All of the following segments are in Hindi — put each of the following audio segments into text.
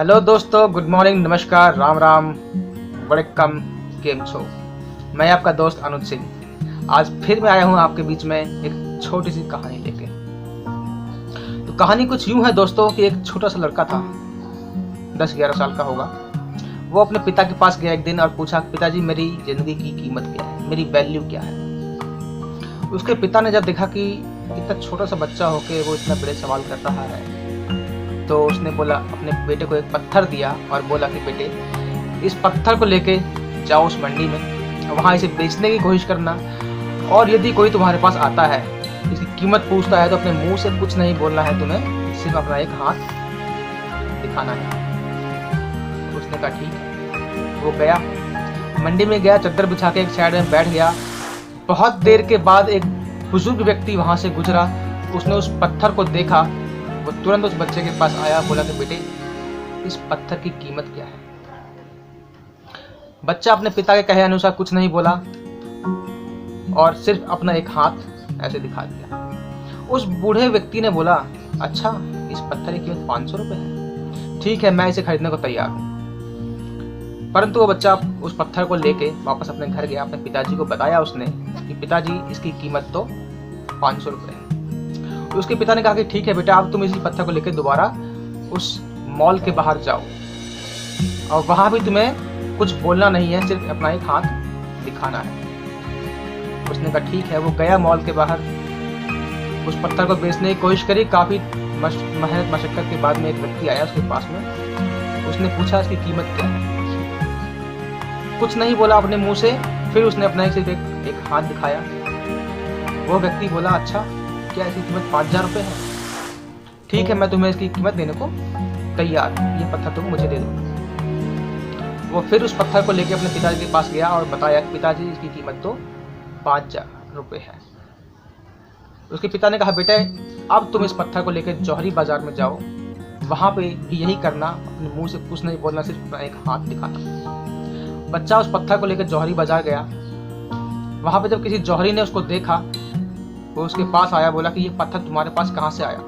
हेलो दोस्तों, गुड मॉर्निंग, नमस्कार, राम राम, वड़क्कम, केम छो। मैं आपका दोस्त अनुज सिंह आज फिर मैं आया हूँ आपके बीच में एक छोटी सी कहानी लेके। तो कहानी कुछ यूं है दोस्तों कि एक छोटा सा लड़का था, 10-11 साल का होगा। वो अपने पिता के पास गया एक दिन और पूछा, पिताजी मेरी जिंदगी की कीमत क्या है, मेरी वैल्यू क्या है। उसके पिता ने जब देखा कि इतना छोटा सा बच्चा होके वो इतना बड़े सवाल कर रहा है, तो उसने बोला, अपने बेटे को एक पत्थर दिया और बोला कि बेटे, इस पत्थर को लेके जाओ उस मंडी में, वहाँ इसे बेचने की कोशिश करना, और यदि कोई तुम्हारे पास आता है, इसकी कीमत पूछता है, तो अपने मुंह से कुछ नहीं बोलना है, तुम्हें सिर्फ अपना एक हाथ दिखाना है। उसने कहा ठीक है। वो गया, मंडी में गया, चद्दर बिछा के एक साइड में बैठ गया। बहुत देर के बाद एक बुजुर्ग व्यक्ति वहां से गुजरा। उसने उस पत्थर को देखा। वो तुरंत उस बच्चे के पास आया, बोला कि बेटे, इस पत्थर की कीमत क्या है। बच्चा अपने पिता के कहे अनुसार कुछ नहीं बोला और सिर्फ अपना एक हाथ ऐसे दिखा दिया। उस बूढ़े व्यक्ति ने बोला, अच्छा, इस पत्थर की कीमत 500 रुपए है, ठीक है, मैं इसे खरीदने को तैयार हूँ। परंतु वो बच्चा उस पत्थर को लेके वापस अपने घर गया। अपने पिताजी को बताया उसने कि पिताजी, इसकी कीमत तो 500 रुपए है। उसके पिता ने कहा कि ठीक है बेटा, अब तुम इसी पत्थर को लेकर दोबारा उस मॉल के बाहर जाओ और वहां भी तुम्हें कुछ बोलना नहीं है, सिर्फ अपना एक हाथ दिखाना है। उसने कहा ठीक है। वो गया मॉल के बाहर, उस पत्थर को बेचने की कोशिश करी। काफी मेहनत मशक्कत के बाद में एक व्यक्ति आया उसके पास में। उसने पूछा, इसकी कीमत क्या है। कुछ नहीं बोला अपने मुंह से। फिर उसने अपना सिर्फ एक हाथ दिखाया। वो व्यक्ति बोला, अच्छा, क्या इसकी कीमत 5000 रुपए है, ठीक है, मैं तुम्हें इसकी कीमत देने को तैयार हूं, ये पत्थर तुम मुझे दे दो। वो फिर उस पत्थर को लेकर अपने पिताजी के पास गया और बताया कि पिताजी, इसकी कीमत तो 5000 रुपए है। उसके पिता ने कहा, बेटे, अब तुम इस पत्थर को लेकर जौहरी बाजार में जाओ, वहां पे भी यही करना, अपने मुंह से कुछ नहीं बोलना, सिर्फ अपना एक हाथ दिखाना। बच्चा उस पत्थर को लेकर जौहरी बाजार गया। वहां पे जब किसी जौहरी ने उसको देखा, वो उसके पास आया, बोला कि ये पत्थर तुम्हारे पास कहाँ से आया।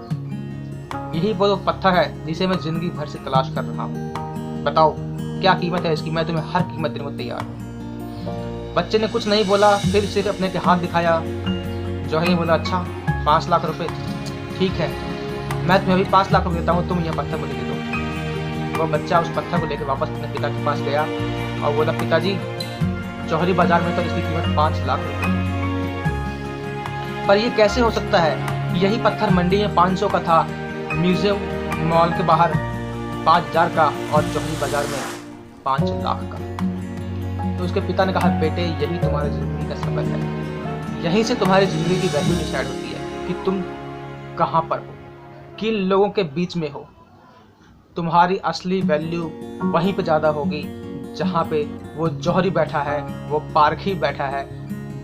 यही वो पत्थर है जिसे मैं जिंदगी भर से तलाश कर रहा हूँ, बताओ क्या कीमत है इसकी, मैं तुम्हें हर कीमत देने को तैयार हूँ। बच्चे ने कुछ नहीं बोला, फिर सिर्फ अपने हाथ दिखाया। जौहरी ने बोला, अच्छा, 5 लाख रुपए, ठीक है, मैं तुम्हें अभी 5 लाख रुपए देता हूँ, तुम यह पत्थर मुझे दे दो। वो बच्चा उस पत्थर को लेकर वापस अपने पिता के पास गया और बोला, पिताजी, जौहरी बाजार में तो इसकी कीमत 5 लाख रुपए, पर ये कैसे हो सकता है, यही पत्थर मंडी में 500 का था, म्यूजियम मॉल के बाहर 5000 का और जौहरी बाजार में 5 लाख का। तो उसके पिता ने कहा, बेटे, यही तुम्हारी जिंदगी का सबक है, यहीं से तुम्हारी जिंदगी की वैल्यू डिसाइड होती है कि तुम कहाँ पर हो, किन लोगों के बीच में हो। तुम्हारी असली वैल्यू वहीं पे ज्यादा होगी जहाँ पे वो जौहरी बैठा है, वो पारखी बैठा है,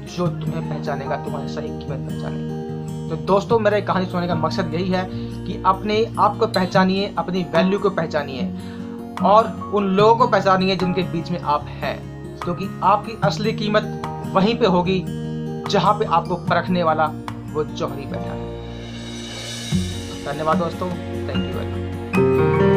जो तुम्हें पहचानेगा, तुम्हारी सही कीमत पहचानेगा। तो दोस्तों, मेरे कहानी सुनाने का मकसद यही है कि अपने आप को पहचानिए, अपनी वैल्यू को पहचानिए और उन लोगों को पहचानिए जिनके बीच में आप हैं, क्योंकि आपकी असली कीमत वहीं पे होगी जहाँ पे आपको परखने वाला वो जौहरी बैठा है। धन्यवाद दोस्तों, थैंक यू वेरी मच।